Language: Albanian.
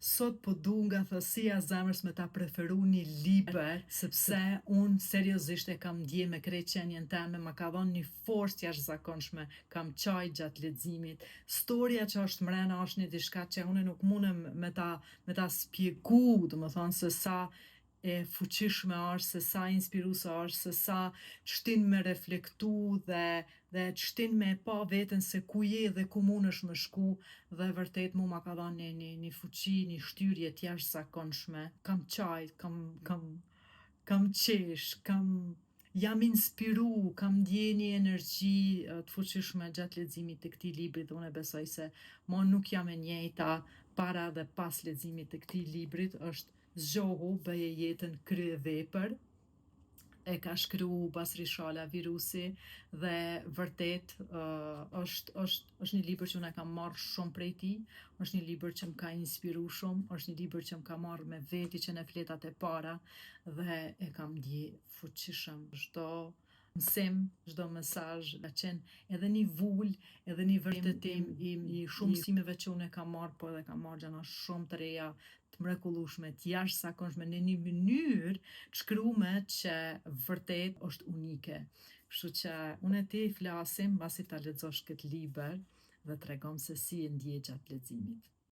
Sot po du nga thësia zemrës me ta preferu një libër, sepse unë seriozisht e kam ndje me krejt qenjen teme, ma ka dhënë një forcë jashtëzakonshme, kam qaj gjatë leximit. Storia që është mrena është një diçka që unë nuk mundem me ta spjegu, domethënë se sa e fuqishme është, se sa inspiruese është, se sa çtin me reflektu dhe çtin me pa veten se ku je dhe ku munesh me shku, dhe vërtet mu ma ka dhënë një fuqi, një shtyrje t'jashtëzakonshme. Kam qajt, kam qesh, jam inspiru, kam ndje një energji t'fuqishme gjatë leximit të këtij libri dhe unë besoj se mo nuk jam e njëjta para dhe pas leximit të këtij librit. Është zgjohu, bëje jetën kryevepër. E ka shkru Basri Shala Virusi dhe vërtet është një libër që unë e kam marrë shumë prej tij, është një libër që më ka inspiru shumë, është një libër që më ka marrë me veti që në fletat e para dhe e kam ndje fuqishëm. Çdo mësim, çdo mesazh ka qenë edhe një vull, edhe një vërtetim i shumë mësimeve që unë e kam marrë, po edhe kam marrë gjëra shumë të reja, të mrekullueshme, të jashtëzakonshme në një mënyrë të shkruame që vërtet është unike. Kështu që unë e ti flasim mbasi ta lexosh këtë libër dhe tregom se si e ndje gjatë leximit.